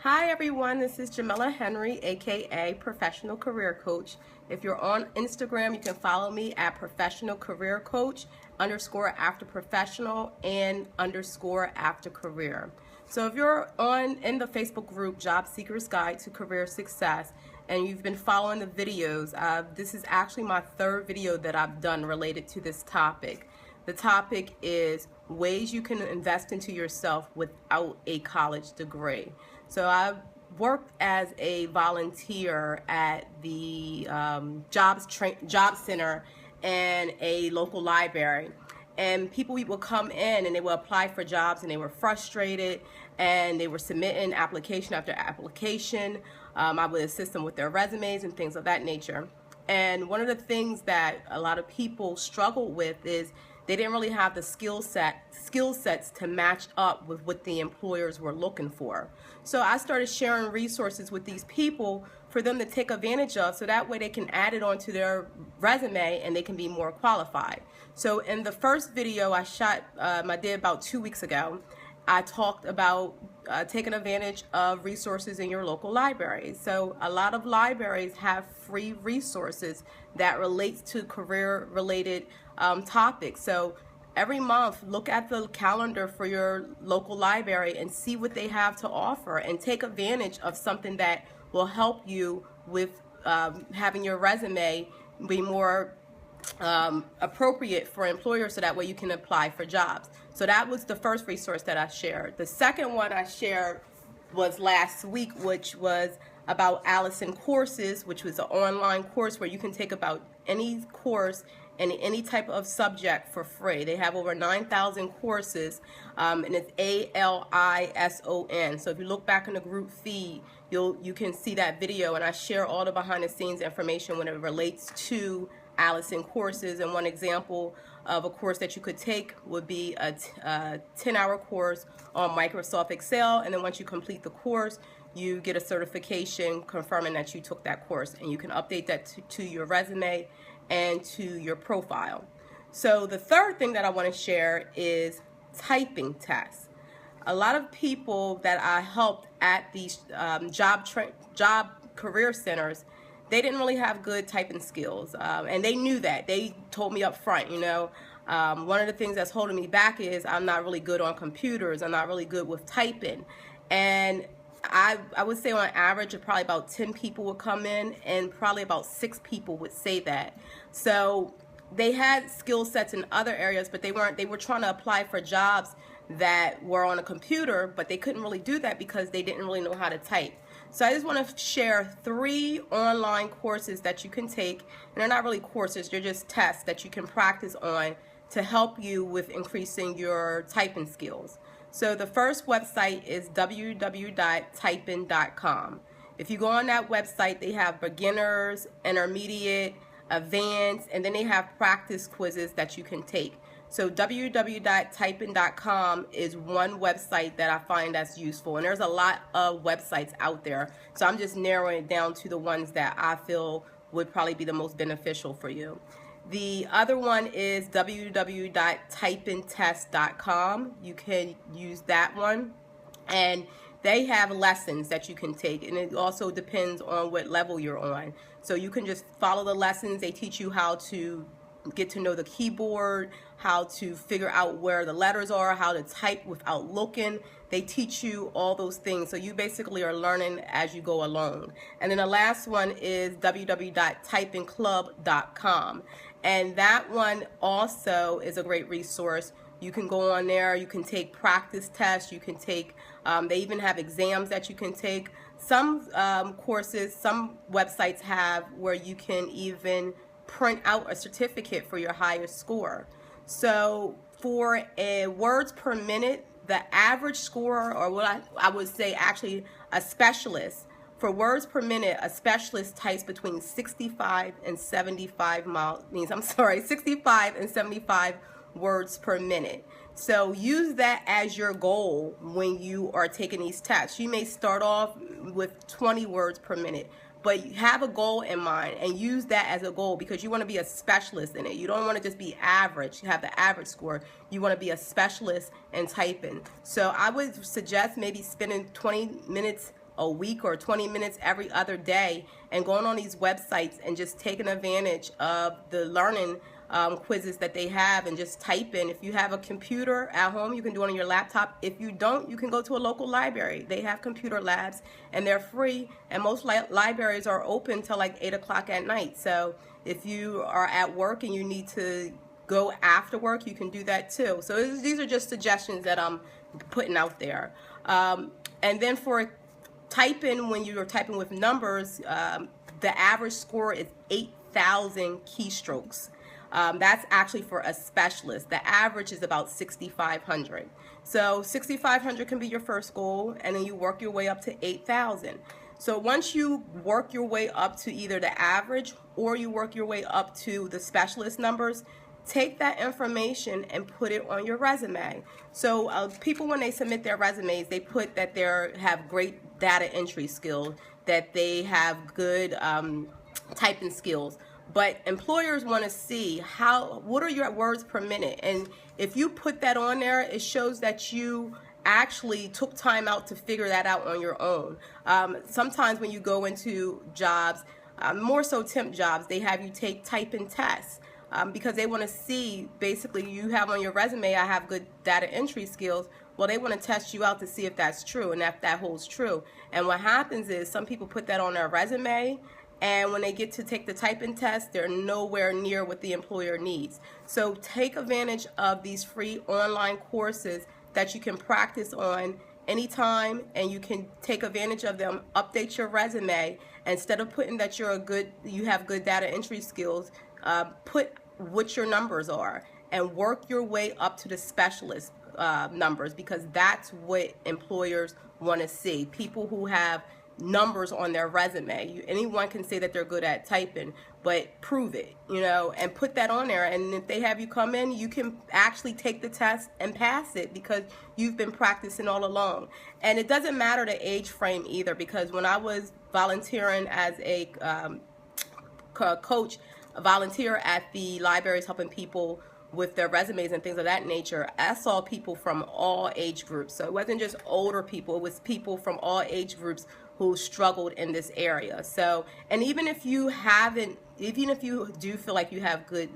Hi everyone, this is Jamela Henry, aka Professional Career Coach. If you're on Instagram, you can follow me at Professional Career Coach _after professional and _after career. So if you're in the Facebook group Job Seekers Guide to Career Success and you've been following the videos, this is actually my third video that I've done related to this topic. The topic is ways you can invest into yourself without a college degree. So I worked as a volunteer at the job center and a local library. And people would come in and they would apply for jobs and they were frustrated and they were submitting application after application. I would assist them with their resumes and things of that nature. And one of the things that a lot of people struggle with is they didn't really have the skill sets to match up with what the employers were looking for. So I started sharing resources with these people for them to take advantage of, so that way they can add it onto their resume and they can be more qualified. So in the first video I did about 2 weeks ago, I talked about taking advantage of resources in your local library. So a lot of libraries have free resources that relates to career-related topics. So every month, look at the calendar for your local library and see what they have to offer and take advantage of something that will help you with having your resume be more appropriate for employers, so that way you can apply for jobs. So that was the first resource that I shared. The second one I shared was last week, which was about Allison Courses, which was an online course where you can take about any course in any type of subject for free. They have over 9,000 courses, and it's ALISON. So if you look back in the group feed, you can see that video, and I share all the behind the scenes information when it relates to Allison Courses. And one example of a course that you could take would be a 10-hour course on Microsoft Excel, and then once you complete the course, you get a certification confirming that you took that course, and you can update that to your resume and to your profile. So the third thing that I want to share is typing tests. A lot of people that I helped at these job career centers, they didn't really have good typing skills, and they knew that. They told me up front, one of the things that's holding me back is I'm not really good on computers. I'm not really good with typing. And I would say on average, probably about 10 people would come in, and probably about 6 people would say that. So they had skill sets in other areas, but they were trying to apply for jobs that were on a computer, but they couldn't really do that because they didn't really know how to type. So I just want to share 3 online courses that you can take, and they're not really courses, they're just tests that you can practice on to help you with increasing your typing skills. So the first website is www.typin.com. If you go on that website, they have beginners, intermediate, advanced, and then they have practice quizzes that you can take. So www.typin.com is one website that I find that's useful, and there's a lot of websites out there. So I'm just narrowing it down to the ones that I feel would probably be the most beneficial for you. The other one is www.typintest.com. You can use that one, and they have lessons that you can take, and it also depends on what level you're on. So you can just follow the lessons. They teach you how to get to know the keyboard, how to figure out where the letters are, how to type without looking. They teach you all those things, so you basically are learning as you go along. And then the last one is www.typingclub.com, and that one also is a great resource. You can go on there, you can take practice tests, you can take, they even have exams that you can take. Some courses, some websites have where you can even print out a certificate for your highest score. So for a words per minute, the average score, or what I would say actually a specialist, for words per minute, a specialist types between 65 and 75 words per minute. So use that as your goal when you are taking these tests. You may start off with 20 words per minute, but have a goal in mind and use that as a goal, because you want to be a specialist in it. You don't want to just be average, have the average score. You want to be a specialist in typing. So I would suggest maybe spending 20 minutes a week or 20 minutes every other day and going on these websites and just taking advantage of the learning quizzes that they have, and just type in. If you have a computer at home, you can do it on your laptop. If you don't, you can go to a local library. They have computer labs and they're free, and most libraries are open till like 8 o'clock at night. So if you are at work and you need to go after work, you can do that too. So these are just suggestions that I'm putting out there. And then for typing, when you're typing with numbers, the average score is 8,000 keystrokes. That's actually for a specialist. The average is about 6,500. So 6,500 can be your first goal, and then you work your way up to 8,000. So once you work your way up to either the average or you work your way up to the specialist numbers, take that information and put it on your resume. So people, when they submit their resumes, they put that they have great data entry skills, that they have good typing skills. But employers want to see what are your words per minute. And if you put that on there, it shows that you actually took time out to figure that out on your own. Sometimes when you go into jobs, more so temp jobs, they have you take typing tests. Because they want to see, basically, you have on your resume, I have good data entry skills. Well, they want to test you out to see if that's true and if that holds true. And what happens is some people put that on their resume, and when they get to take the typing test, they're nowhere near what the employer needs. So take advantage of these free online courses that you can practice on anytime, and you can take advantage of them. Update your resume. Instead of putting that you have good data entry skills, put what your numbers are and work your way up to the specialist numbers, because that's what employers want to see. People who have numbers on their resume. Anyone can say that they're good at typing, but prove it, and put that on there. And if they have you come in, you can actually take the test and pass it because you've been practicing all along. And it doesn't matter the age frame either, because when I was volunteering as a coach, a volunteer at the libraries helping people with their resumes and things of that nature, I saw people from all age groups. So it wasn't just older people, it was people from all age groups who struggled in this area. So, and even if you do feel like you have good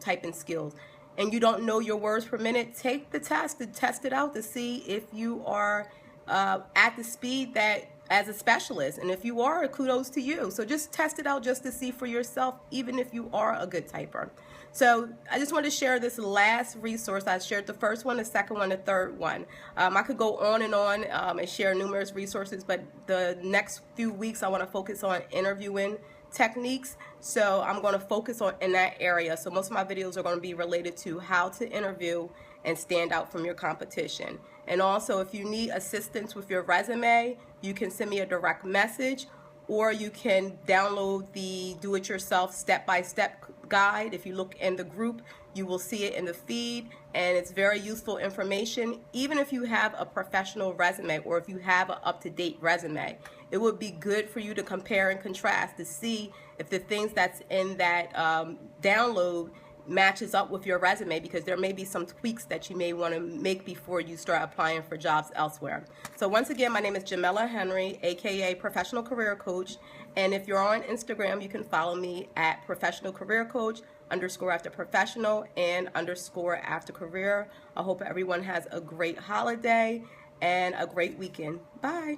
typing skills and you don't know your words per minute, take the test to test it out to see if you are at the speed that as a specialist. And if you are, kudos to you. So just test it out just to see for yourself, even if you are a good typer. So I just wanted to share this last resource. I shared the first one, the second one, the third one. I could go on and share numerous resources, but the next few weeks I want to focus on interviewing techniques. So I'm going to focus on in that area. So most of my videos are going to be related to how to interview and stand out from your competition. And also, if you need assistance with your resume, you can send me a direct message, or you can download the do-it-yourself step-by-step guide. If you look in the group, you will see it in the feed, and it's very useful information. Even if you have a professional resume or if you have an up-to-date resume, it would be good for you to compare and contrast to see if the things that's in that download matches up with your resume, because there may be some tweaks that you may want to make before you start applying for jobs elsewhere. So once again, my name is Jamela Henry, aka Professional Career Coach, and if you're on Instagram, you can follow me at Professional Career Coach _after_professional and _after_career. I hope everyone has a great holiday and a great weekend. Bye.